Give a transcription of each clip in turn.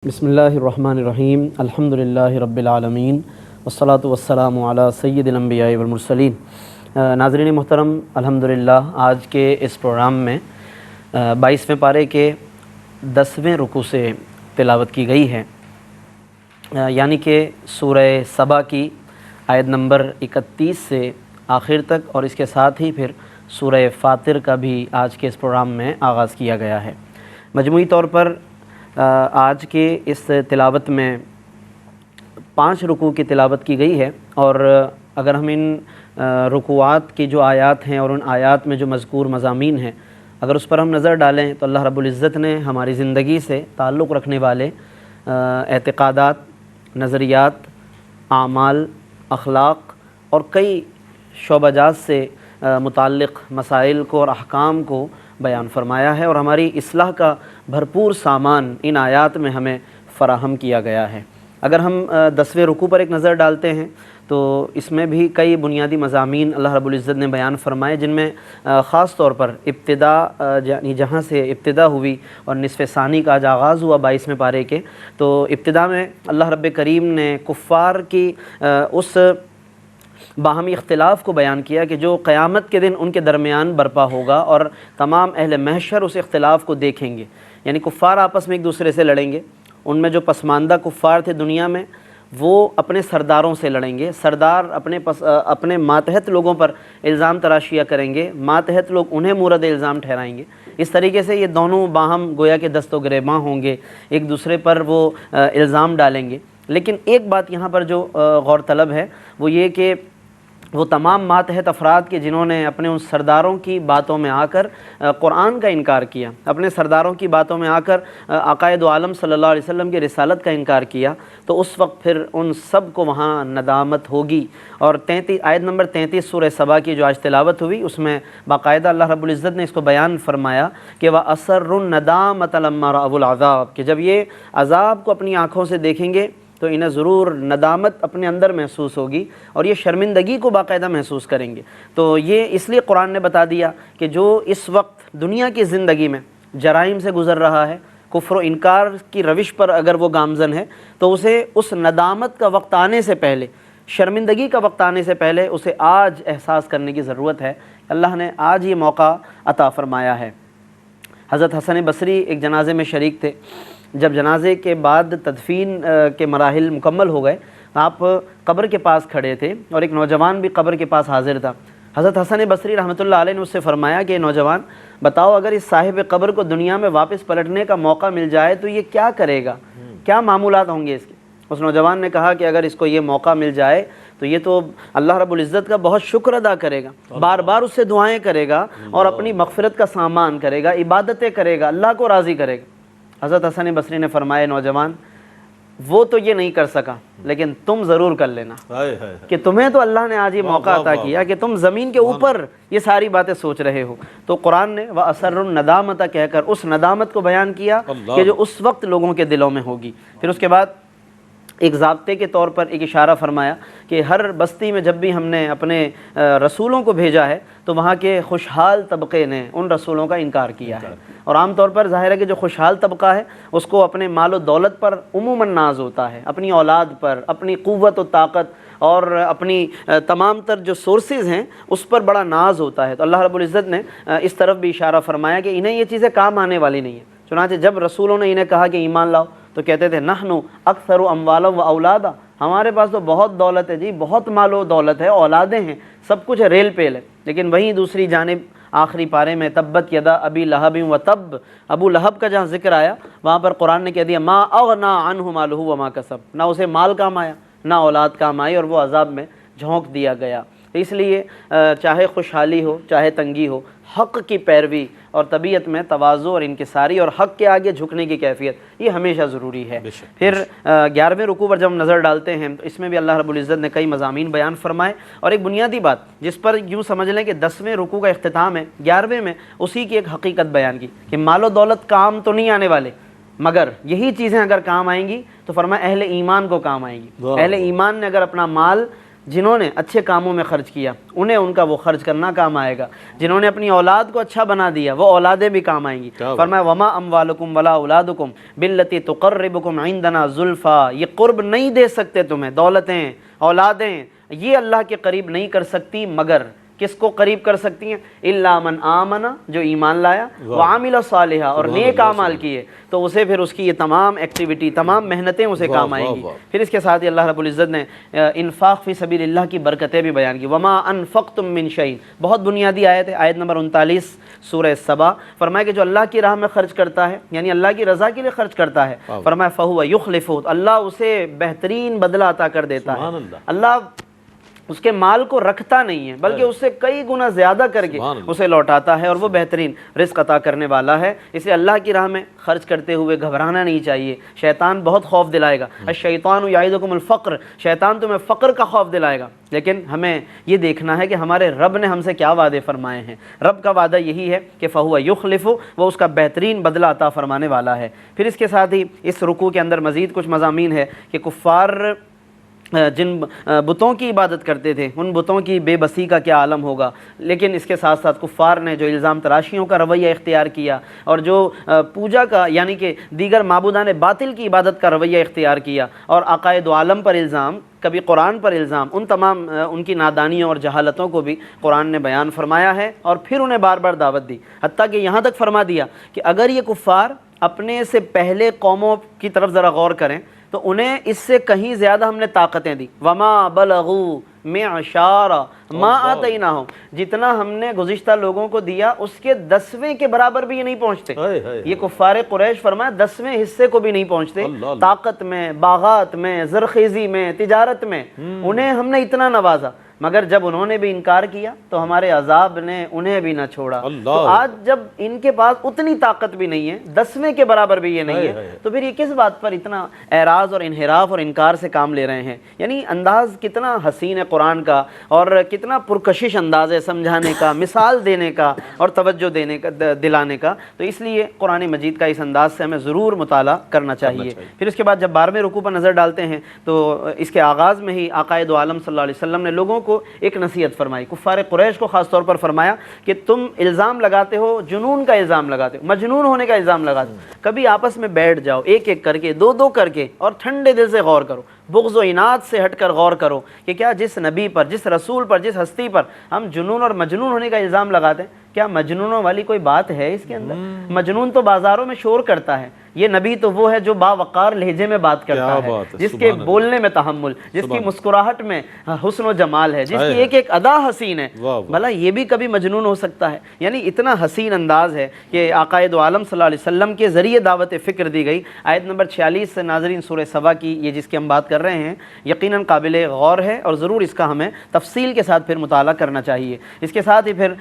بسم اللہ الرحمن الرحیم الحمدللہ رب العالمین والصلاة والسلام علی سید الانبیاء والمرسلین۔ ناظرین محترم، الحمدللہ آج کے اس پروگرام میں 22ویں پارے کے 10ویں رکوع سے تلاوت کی گئی ہے، یعنی کہ سورہ سبا کی آیت نمبر 31 سے آخر تک، اور اس کے ساتھ ہی پھر سورہ فاطر کا بھی آج کے اس پروگرام میں آغاز کیا گیا ہے۔ مجموعی طور پر آج کے اس تلاوت میں 5 رکوع کی تلاوت کی گئی ہے، اور اگر ہم ان رکوعات کی جو آیات ہیں اور ان آیات میں جو مذکور مضامین ہیں، اگر اس پر ہم نظر ڈالیں تو اللہ رب العزت نے ہماری زندگی سے تعلق رکھنے والے اعتقادات، نظریات، اعمال، اخلاق اور کئی شعبہ جات سے متعلق مسائل کو اور احکام کو بیان فرمایا ہے، اور ہماری اصلاح کا بھرپور سامان ان آیات میں ہمیں فراہم کیا گیا ہے۔ اگر ہم 10ویں رکوع پر ایک نظر ڈالتے ہیں تو اس میں بھی کئی بنیادی مضامین اللہ رب العزت نے بیان فرمائے، جن میں خاص طور پر ابتدا، یعنی جہاں سے ابتدا ہوئی اور نصف ثانی کا آج آغاز ہوا 22ویں پارے کے، تو ابتدا میں اللہ رب کریم نے کفار کی اس باہمی اختلاف کو بیان کیا کہ جو قیامت کے دن ان کے درمیان برپا ہوگا، اور تمام اہل محشر اس اختلاف کو دیکھیں گے، یعنی کفار آپس میں ایک دوسرے سے لڑیں گے۔ ان میں جو پسماندہ کفار تھے دنیا میں، وہ اپنے سرداروں سے لڑیں گے، سردار اپنے ماتحت لوگوں پر الزام تراشیاں کریں گے، ماتحت لوگ انہیں مورد الزام ٹھہرائیں گے۔ اس طریقے سے یہ دونوں باہم گویا کہ دست و گریباں ہوں گے، ایک دوسرے پر وہ الزام ڈالیں گے۔ لیکن ایک بات یہاں پر جو غور طلب ہے وہ یہ کہ وہ تمام ماتحت افراد کے جنہوں نے اپنے ان سرداروں کی باتوں میں آ کر قرآن کا انکار کیا، اپنے سرداروں کی باتوں میں آ کر آقائے دو عالم صلی اللہ علیہ وسلم کی رسالت کا انکار کیا، تو اس وقت پھر ان سب کو وہاں ندامت ہوگی۔ اور آیت نمبر 33 سورہ سبا کی جو آج تلاوت ہوئی، اس میں باقاعدہ اللہ رب العزت نے اس کو بیان فرمایا کہ وَأَسَرُّ النَّدَامَةَ لَمَّا رَأَوُا الْعَذَابَ، کہ جب یہ عذاب کو اپنی آنکھوں سے دیکھیں گے تو انہیں ضرور ندامت اپنے اندر محسوس ہوگی، اور یہ شرمندگی کو باقاعدہ محسوس کریں گے۔ تو یہ اس لیے قرآن نے بتا دیا کہ جو اس وقت دنیا کی زندگی میں جرائم سے گزر رہا ہے، کفر و انکار کی روش پر اگر وہ گامزن ہے، تو اسے اس ندامت کا وقت آنے سے پہلے، شرمندگی کا وقت آنے سے پہلے اسے آج احساس کرنے کی ضرورت ہے۔ اللہ نے آج یہ موقع عطا فرمایا ہے۔ حضرت حسن بصری ایک جنازے میں شریک تھے۔ جب جنازے کے بعد تدفین کے مراحل مکمل ہو گئے، آپ قبر کے پاس کھڑے تھے، اور ایک نوجوان بھی قبر کے پاس حاضر تھا۔ حضرت حسن بصری رحمۃ اللہ علیہ نے اس سے فرمایا کہ نوجوان، بتاؤ اگر اس صاحب قبر کو دنیا میں واپس پلٹنے کا موقع مل جائے تو یہ کیا کرے گا، کیا معمولات ہوں گے اس کے؟ اس نوجوان نے کہا کہ اگر اس کو یہ موقع مل جائے تو یہ تو اللہ رب العزت کا بہت شکر ادا کرے گا، بار بار اس سے دعائیں کرے گا، اور اپنی مغفرت کا سامان کرے گا، عبادتیں کرے گا، اللہ کو راضی کرے گا۔ حضرت حسن بصری نے فرمایا، نوجوان وہ تو یہ نہیں کر سکا، لیکن تم ضرور کر لینا، کہ تمہیں تو اللہ نے آج یہ موقع عطا کیا کہ تم زمین کے اوپر یہ ساری باتیں سوچ رہے ہو۔ تو قرآن نے وَأَسَرُّ النَّدَامَةَ کہہ کر اس ندامت کو بیان کیا کہ جو اس وقت لوگوں کے دلوں میں ہوگی۔ پھر اس کے بعد ایک ضابطے کے طور پر ایک اشارہ فرمایا کہ ہر بستی میں جب بھی ہم نے اپنے رسولوں کو بھیجا ہے تو وہاں کے خوشحال طبقے نے ان رسولوں کا انکار کیا ہے، اور عام طور پر ظاہر ہے کہ جو خوشحال طبقہ ہے اس کو اپنے مال و دولت پر عموماً ناز ہوتا ہے، اپنی اولاد پر، اپنی قوت و طاقت اور اپنی تمام تر جو سورسز ہیں اس پر بڑا ناز ہوتا ہے۔ تو اللہ رب العزت نے اس طرف بھی اشارہ فرمایا کہ انہیں یہ چیزیں کام آنے والی نہیں ہیں۔ چنانچہ جب رسولوں نے انہیں کہا کہ ایمان لاؤ تو کہتے تھے نحنو اکثر اموالا و اولادا، ہمارے پاس تو بہت دولت ہے جی، بہت مال و دولت ہے، اولادیں ہیں، سب کچھ ہے، ریل پیل ہے۔ لیکن وہیں دوسری جانب آخری پارے میں تبت یدا ابی لہب و تب، ابو لہب کا جہاں ذکر آیا وہاں پر قرآن نے کہہ دیا ما اغنا عنہ مالہ وما کسب، نہ اسے مال کام آیا نہ اولاد کام آئی، اور وہ عذاب میں جھونک دیا گیا۔ اس لیے چاہے خوشحالی ہو چاہے تنگی ہو، حق کی پیروی اور طبیعت میں تواضع اور انکساری اور حق کے آگے جھکنے کی کیفیت یہ ہمیشہ ضروری ہے۔ پھر 11ویں رکوع پر جب ہم نظر ڈالتے ہیں تو اس میں بھی اللہ رب العزت نے کئی مضامین بیان فرمائے، اور ایک بنیادی بات جس پر یوں سمجھ لیں کہ 10ویں رکوع کا اختتام ہے، 11ویں میں اسی کی ایک حقیقت بیان کی کہ مال و دولت کام تو نہیں آنے والے، مگر یہی چیزیں اگر کام آئیں گی تو فرمایا اہل ایمان کو کام آئیں گی۔ اہل ایمان نے اگر اپنا مال جنہوں نے اچھے کاموں میں خرچ کیا انہیں ان کا وہ خرچ کرنا کام آئے گا، جنہوں نے اپنی اولاد کو اچھا بنا دیا وہ اولادیں بھی کام آئیں گی۔ فرمایا وما اموالکم ولا اولادکم باللتی تقربکم عندنا زلفا، یہ قرب نہیں دے سکتے تمہیں، دولتیں اولادیں یہ اللہ کے قریب نہیں کر سکتی، مگر کس کو قریب کر سکتی ہیں؟ الا من آمن، جو ایمان لایا، وعمل صالحا، اور نیک اعمال کیے، تو اسے پھر اس کی یہ تمام ایکٹیویٹی، تمام محنتیں اسے کام آئیں گی۔ پھر اس کے ساتھ ہی اللہ رب العزت نے انفاق فی سبیل اللہ کی برکتیں بھی بیان کی، وما انفقتم من شیء، بہت بنیادی آیت ہے، آیت نمبر 39 سورہ سبا۔ فرمایا کہ جو اللہ کی راہ میں خرچ کرتا ہے، یعنی اللہ کی رضا کے لیے خرچ کرتا ہے، فرمایا فہو یخلفہ، اللہ اسے بہترین بدلہ عطا کر دیتا ہے۔ اللہ اس کے مال کو رکھتا نہیں ہے بلکہ اس سے کئی گنا زیادہ کر کے اسے لوٹاتا ہے، اور وہ بہترین رزق عطا کرنے والا ہے۔ اسے اللہ کی راہ میں خرچ کرتے ہوئے گھبرانا نہیں چاہیے، شیطان بہت خوف دلائے گا، الشیطان یعدکم الفقر، شیطان تمہیں فقر کا خوف دلائے گا، لیکن ہمیں یہ دیکھنا ہے کہ ہمارے رب نے ہم سے کیا وعدے فرمائے ہیں۔ رب کا وعدہ یہی ہے کہ فہو یخلف، وہ اس کا بہترین بدلہ عطا فرمانے والا ہے۔ پھر اس کے ساتھ ہی اس رکوع کے اندر مزید کچھ مضامین ہے کہ کفار جن بتوں کی عبادت کرتے تھے ان بتوں کی بے بسی کا کیا عالم ہوگا، لیکن اس کے ساتھ ساتھ کفار نے جو الزام تراشیوں کا رویہ اختیار کیا اور جو پوجا کا یعنی کہ دیگر معبودان باطل کی عبادت کا رویہ اختیار کیا، اور عقائد عالم پر الزام، کبھی قرآن پر الزام، ان تمام ان کی نادانیوں اور جہالتوں کو بھی قرآن نے بیان فرمایا ہے، اور پھر انہیں بار بار دعوت دی، حتیٰ کہ یہاں تک فرما دیا کہ اگر یہ کفار اپنے سے پہلے قوموں کی طرف ذرا غور کریں تو انہیں اس سے کہیں زیادہ ہم نے طاقتیں دی، وما بلغوا معشار ما آتیناہم، جتنا ہم نے گزشتہ لوگوں کو دیا اس کے 10ویں کے برابر بھی یہ نہیں پہنچتے۔ یہ کفار قریش فرمایا 10ویں حصے کو بھی نہیں پہنچتے، طاقت میں، باغات میں، زرخیزی میں، تجارت میں، انہیں ہم نے اتنا نوازا، مگر جب انہوں نے بھی انکار کیا تو ہمارے عذاب نے انہیں بھی نہ چھوڑا۔ تو آج جب ان کے پاس اتنی طاقت بھی نہیں ہے، 10ویں کے برابر بھی یہ نہیں ہے، تو پھر یہ کس بات پر اتنا اعراض اور انحراف اور انکار سے کام لے رہے ہیں؟ یعنی انداز کتنا حسین ہے قرآن کا، اور کتنا پرکشش انداز ہے سمجھانے کا، مثال دینے کا اور توجہ دینے کا، دلانے کا۔ تو اس لیے قرآن مجید کا اس انداز سے ہمیں ضرور مطالعہ کرنا چاہیے۔ پھر اس کے بعد جب 12ویں رکوع پر نظر ڈالتے ہیں تو اس کے آغاز میں ہی آقائے دو عالم صلی اللہ علیہ وسلم نے لوگوں کو ایک نصیحت فرمائی، کفار قریش کو خاص طور پر فرمایا کہ تم الزام لگاتے ہو، جنون کا الزام لگاتے ہو، مجنون ہونے کا الزام لگاتے ہو، کبھی آپس میں بیٹھ جاؤ ایک ایک کر کے، دو دو کر کے، اور ٹھنڈے دل سے غور کرو، بغض و عناد سے ہٹ کر غور کرو کہ کیا جس نبی پر، جس رسول پر، جس ہستی پر ہم جنون اور مجنون ہونے کا الزام لگاتے ہیں، کیا مجنونوں والی کوئی بات ہے اس کے اندر؟ مجنون تو بازاروں میں شور کرتا ہے، یہ نبی تو وہ ہے جو باوقار لہجے میں بات کرتا ہے، جس کے بولنے میں تحمل، جس کی مسکراہٹ میں حسن و جمال ہے، جس کی ایک ایک ادا حسین ہے، بھلا یہ بھی کبھی مجنون ہو سکتا ہے؟ یعنی اتنا حسین انداز ہے کہ آقائے دو عالم صلی اللہ علیہ وسلم کے ذریعے دعوت فکر دی گئی۔ آیت نمبر 46 سے ناظرین سورہ سبا کی، یہ جس کی ہم بات کر رہے ہیں، یقیناً قابل غور ہے اور ضرور اس کا ہمیں تفصیل کے ساتھ پھر مطالعہ کرنا چاہیے۔ اس کے ساتھ ہی پھر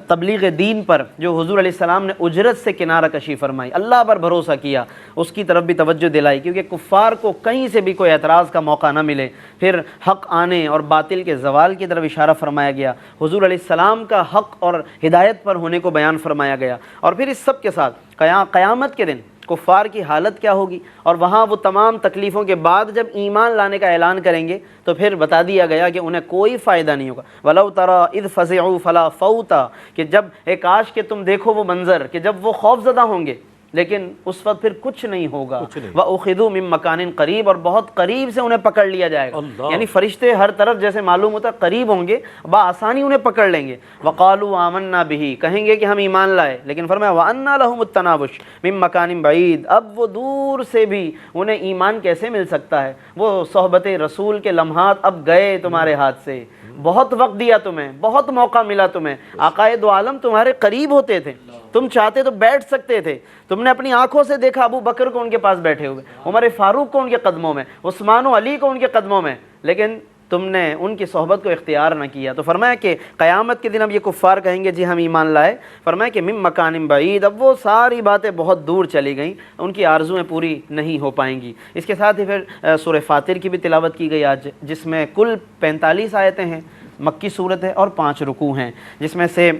تبلیغ دین پر جو حضور علیہ السلام نے اجرت سے کنارہ کشی فرمائی، اللہ پر بھروسہ کیا، اس کی طرف بھی توجہ دلائی، کیونکہ کفار کو کہیں سے بھی کوئی اعتراض کا موقع نہ ملے۔ پھر حق آنے اور باطل کے زوال کی طرف اشارہ فرمایا گیا، حضور علیہ السلام کا حق اور ہدایت پر ہونے کو بیان فرمایا گیا، اور پھر اس سب کے ساتھ قیامت کے دن کفار کی حالت کیا ہوگی، اور وہاں وہ تمام تکلیفوں کے بعد جب ایمان لانے کا اعلان کریں گے تو پھر بتا دیا گیا کہ انہیں کوئی فائدہ نہیں ہوگا۔ وَلَوْ تَرَىٰ إِذْ فَزِعُوا فَلَا فَوْتَ، کہ جب کاش کہ تم دیکھو وہ منظر کہ جب وہ خوف زدہ ہوں گے، لیکن اس وقت پھر کچھ نہیں ہوگا۔ وَأُخِذُوا مِن مَّكَانٍ قَرِيبٍ، اور بہت قریب سے انہیں پکڑ لیا جائے گا، یعنی فرشتے ہر طرف جیسے معلوم ہوتا ہے قریب ہوں گے، بآسانی انہیں پکڑ لیں گے۔ وَقَالُوا آمَنَّا بِهِ، کہیں گے کہ ہم ایمان لائے، لیکن فرمایا وَأَنَّىٰ لَهُمُ التَّنَاوُشُ مِن مَّكَانٍ بَعِيدٍ، اب وہ دور سے بھی انہیں ایمان کیسے مل سکتا ہے؟ وہ صحبت رسول کے لمحات اب گئے تمہارے ہاتھ سے، بہت وقت دیا تمہیں، بہت موقع ملا تمہیں، آقائے دو عالم تمہارے قریب ہوتے تھے، تم چاہتے تو بیٹھ سکتے تھے، تم نے اپنی آنکھوں سے دیکھا ابو بکر کو ان کے پاس بیٹھے ہوئے، عمر فاروق کو ان کے قدموں میں، عثمان و علی کو ان کے قدموں میں، لیکن تم نے ان کی صحبت کو اختیار نہ کیا۔ تو فرمایا کہ قیامت کے دن اب یہ کفار کہیں گے جی ہم ایمان لائے، فرمایا کہ مِن مَّكَانٍ بَعِيدٍ، اب وہ ساری باتیں بہت دور چلی گئیں، ان کی آرزویں پوری نہیں ہو پائیں گی۔ اس کے ساتھ ہی پھر سورہ فاطر کی بھی تلاوت کی گئی آج، جس میں کل 45 آیتیں ہیں، مکی صورت ہے اور 5 رکوع ہیں، جس میں سے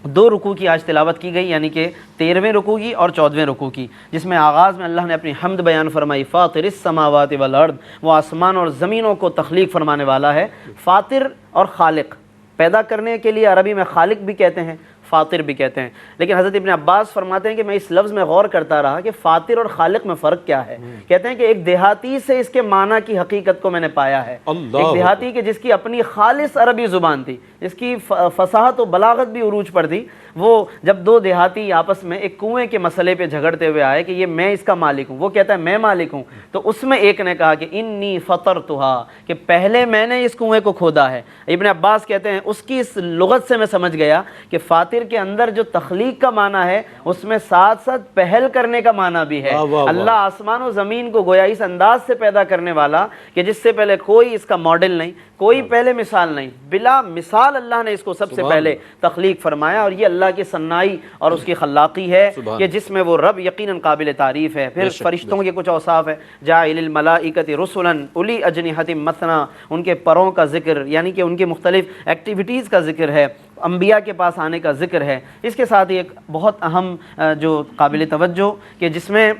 دو رکوع کی آج تلاوت کی گئی، یعنی کہ 13ویں رکوع کی اور 14ویں رکوع کی، جس میں آغاز میں اللہ نے اپنی حمد بیان فرمائی، فاطر السماوات والارض، وہ آسمان اور زمینوں کو تخلیق فرمانے والا ہے۔ فاطر اور خالق، پیدا کرنے کے لیے عربی میں خالق بھی کہتے ہیں، فاطر بھی کہتے ہیں، لیکن حضرت ابن عباس فرماتے ہیں کہ میں اس لفظ میں غور کرتا رہا کہ فاطر اور خالق میں فرق کیا ہے۔ کہتے ہیں کہ ایک دیہاتی سے اس کے معنی کی حقیقت کو میں نے پایا ہے، ایک دیہاتی کہ جس کی اپنی خالص عربی زبان تھی، جس کی فصاحت و بلاغت بھی عروج پر تھی، وہ جب دو دیہاتی آپس میں ایک کنویں کے مسئلے پہ جھگڑتے ہوئے آئے کہ یہ میں اس کا مالک ہوں، وہ کہتا ہے میں مالک ہوں، تو اس میں ایک نے کہا کہ انی فطرتھا، کہ پہلے میں نے اس کنویں کو کھودا ہے۔ ابن عباس کہتے ہیں اس کی اس لغت سے میں سمجھ گیا کہ فاطر کے اندر جو تخلیق کا معنی ہے اس میں ساتھ ساتھ پہل کرنے کا معنی بھی ہے۔ اللہ آسمان و زمین کو گویا اس انداز سے پیدا کرنے والا کہ جس سے پہلے کوئی اس کا ماڈل نہیں، کوئی پہلے مثال نہیں، بلا مثال اللہ نے اس کو سب سے پہلے تخلیق فرمایا، اور یہ اللہ کی صنائی اور اس کی خلاقی ہے کہ جس میں وہ رب یقیناً قابل تعریف ہے۔ پھر فرشتوں کے کچھ اوصاف ہے، جاعل الملائکۃ رسلا اولی اجنحۃ مثنی، ان کے پروں کا ذکر، یعنی کہ ان کے مختلف ایکٹیویٹیز کا ذکر ہے، انبیاء کے پاس آنے کا ذکر ہے۔ اس کے ساتھ ایک بہت اہم جو قابل توجہ کہ جس میں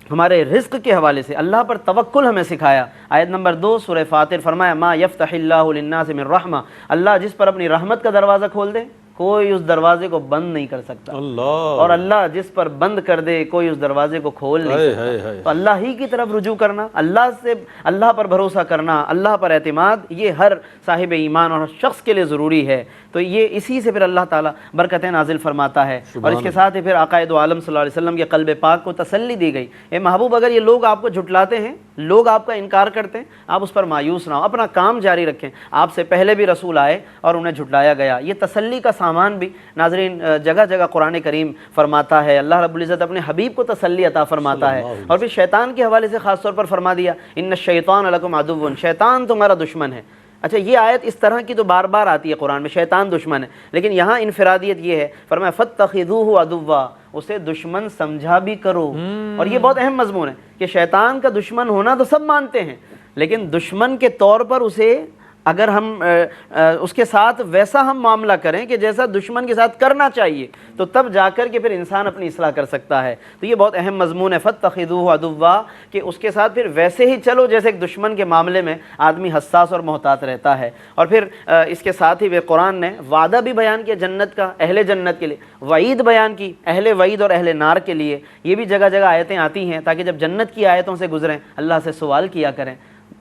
ہمارے رزق کے حوالے سے اللہ پر توکل ہمیں سکھایا۔ آیت نمبر 2 سورہ فاطر، فرمایا ما یفتح اللہ للناس من رحمہ، اللہ جس پر اپنی رحمت کا دروازہ کھول دے کوئی اس دروازے کو بند نہیں کر سکتا، اور اللہ جس پر بند کر دے کوئی اس دروازے کو کھول نہیں سکتا۔ تو اللہ ہی کی طرف رجوع کرنا، اللہ پر بھروسہ کرنا، اللہ پر اعتماد، یہ ہر صاحب ایمان اور شخص کے لیے ضروری ہے۔ تو یہ اسی سے پھر اللہ تعالیٰ برکتیں نازل فرماتا ہے، اور اس کے ساتھ ہی پھر عقائد عالم صلی اللہ علیہ وسلم کے قلب پاک کو تسلی دی گئی، اے محبوب اگر یہ لوگ آپ کو جھٹلاتے ہیں، لوگ آپ کا انکار کرتے ہیں، آپ اس پر مایوس نہ ہو، اپنا کام جاری رکھیں۔ آپ سے پہلے بھی رسول آئے اور انہیں جھٹلایا گیا، یہ تسلی کا سامان بھی ناظرین جگہ جگہ قرآن کریم فرماتا ہے۔ اللہ رب العزت اپنے حبیب کو تسلی عطا فرماتا ہے، اور پھر شیطان کے حوالے سے خاص طور پر فرما دیا ان الشیطان لکم عدو، شیطان تمہارا دشمن ہے۔ اچھا، یہ آیت اس طرح کی تو بار بار آتی ہے قرآن میں، شیطان دشمن ہے، لیکن یہاں انفرادیت یہ ہے، فرمایا فاتخذوہ عدوا، اسے دشمن سمجھا بھی کرو۔ اور یہ بہت اہم مضمون ہے کہ شیطان کا دشمن ہونا تو سب مانتے ہیں، لیکن دشمن کے طور پر اسے اگر ہم اس کے ساتھ ویسا ہم معاملہ کریں کہ جیسا دشمن کے ساتھ کرنا چاہیے، تو تب جا کر کے پھر انسان اپنی اصلاح کر سکتا ہے۔ تو یہ بہت اہم مضمون ہے، فاتخذوہ عدوا، کہ اس کے ساتھ پھر ویسے ہی چلو جیسے ایک دشمن کے معاملے میں آدمی حساس اور محتاط رہتا ہے۔ اور پھر اس کے ساتھ ہی قرآن نے وعدہ بھی بیان کیا جنت کا اہل جنت کے لیے، وعید بیان کی اہل وعید اور اہل نار کے لیے۔ یہ بھی جگہ جگہ آیتیں آتی ہیں تاکہ جب جنت کی آیتوں سے گزریں اللہ سے سوال کیا کریں،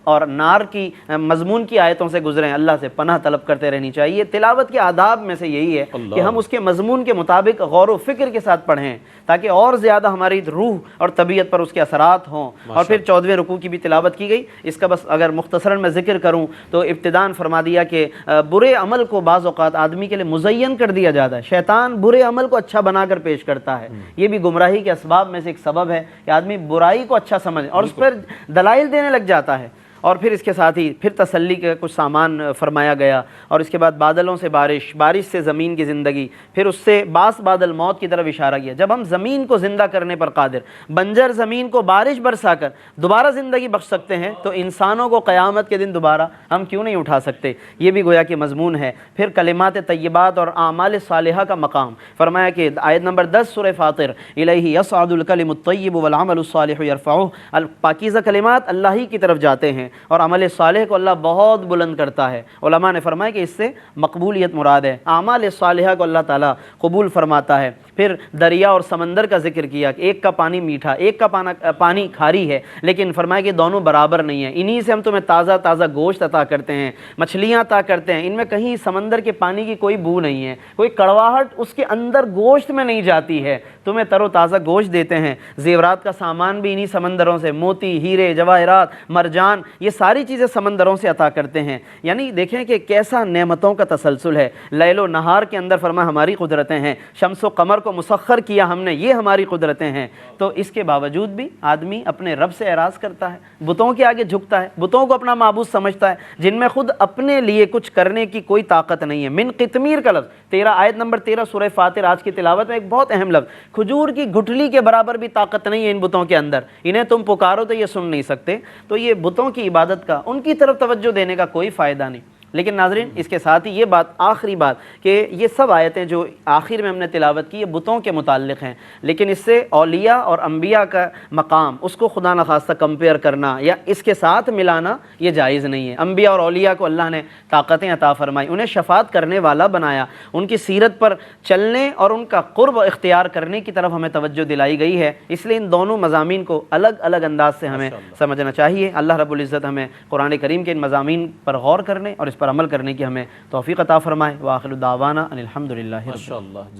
اور نار کی مضمون کی آیتوں سے گزریں اللہ سے پناہ طلب کرتے رہنی چاہیے۔ تلاوت کے آداب میں سے یہی ہے کہ ہم اس کے مضمون کے مطابق غور و فکر کے ساتھ پڑھیں تاکہ اور زیادہ ہماری روح اور طبیعت پر اس کے اثرات ہوں۔ اور پھر 14ویں رکوع کی بھی تلاوت کی گئی۔ اس کا بس اگر مختصراً میں ذکر کروں تو ابتداءً فرما دیا کہ برے عمل کو بعض اوقات آدمی کے لیے مزین کر دیا جاتا ہے، شیطان برے عمل کو اچھا بنا کر پیش کرتا ہے۔ یہ بھی گمراہی کے اسباب میں سے ایک سبب ہے کہ آدمی برائی کو اچھا سمجھے اور اس پر دلائل دینے لگ جاتا ہے۔ اور پھر اس کے ساتھ ہی پھر تسلی کے کچھ سامان فرمایا گیا، اور اس کے بعد بادلوں سے بارش، بارش سے زمین کی زندگی، پھر اس سے باس بادل موت کی طرف اشارہ کیا۔ جب ہم زمین کو زندہ کرنے پر قادر، بنجر زمین کو بارش برسا کر دوبارہ زندگی بخش سکتے ہیں، تو انسانوں کو قیامت کے دن دوبارہ ہم کیوں نہیں اٹھا سکتے؟ یہ بھی گویا کہ مضمون ہے۔ پھر کلمات طیبات اور اعمال صالحہ کا مقام، فرمایا کہ آیت نمبر 10 سورہ فاطر، الیہ یصعد الکلم الطیب والعمل الصالح یرفعہ، پاکیزہ کلمات اللہ ہی کی طرف جاتے ہیں اور عمل صالح کو اللہ بہت بلند کرتا ہے۔ علماء نے فرمایا کہ اس سے مقبولیت مراد ہے، اعمال صالحہ کو اللہ تعالیٰ قبول فرماتا ہے۔ پھر دریا اور سمندر کا ذکر کیا کہ ایک کا پانی میٹھا، ایک کا پانی کھاری ہے، لیکن فرمایا کہ دونوں برابر نہیں ہیں، انہی سے ہم تمہیں تازہ تازہ گوشت عطا کرتے ہیں، مچھلیاں عطا کرتے ہیں، ان میں کہیں سمندر کے پانی کی کوئی بو نہیں ہے، کوئی کڑواہٹ اس کے اندر گوشت میں نہیں جاتی ہے، تمہیں تر و تازہ گوشت دیتے ہیں۔ زیورات کا سامان بھی انہی سمندروں سے، موتی، ہیرے، جواہرات، مرجان، یہ ساری چیزیں سمندروں سے عطا کرتے ہیں۔ یعنی دیکھیں کہ کیسا نعمتوں کا تسلسل ہے، لیل و نہار کے اندر فرمایا ہماری قدرتیں ہیں، شمس و قمر کو مسخر کیا ہم نے، یہ ہماری قدرتیں ہیں۔ تو اس کے باوجود بھی آدمی اپنے رب سے اعراض کرتا ہے، بتوں کے آگے جھکتا ہے، بتوں کو اپنا معبود سمجھتا ہے جن میں خود اپنے لیے کچھ کرنے کی کوئی طاقت نہیں ہے۔ من قطمیر کا لفظ 13 آیت نمبر 13 سورہ فاطر آج کی تلاوت میں ایک بہت اہم لفظ، کھجور کی گٹھلی کے برابر بھی طاقت نہیں ہے ان بتوں کے اندر، انہیں تم پکارو تو یہ سن نہیں سکتے۔ تو یہ بتوں کی عبادت کا، ان کی طرف توجہ دینے کا کوئی فائدہ نہیں۔ لیکن ناظرین اس کے ساتھ ہی یہ بات آخری بات کہ یہ سب آیتیں جو آخر میں ہم نے تلاوت کی یہ بتوں کے متعلق ہیں، لیکن اس سے اولیاء اور انبیاء کا مقام اس کو خدا نخواستہ کمپیئر کرنا یا اس کے ساتھ ملانا یہ جائز نہیں ہے۔ انبیاء اور اولیاء کو اللہ نے طاقتیں عطا فرمائی، انہیں شفاعت کرنے والا بنایا، ان کی سیرت پر چلنے اور ان کا قرب اختیار کرنے کی طرف ہمیں توجہ دلائی گئی ہے، اس لیے ان دونوں مضامین کو الگ الگ انداز سے ہمیں سمجھنا چاہیے۔ اللہ رب العزت ہمیں قرآن کریم کے ان مضامین پر غور کرنے اور اس پر عمل کرنے کی ہمیں توفیق عطا فرمائے۔ وآخر دعوانا ان الحمد للہ رب العالمین۔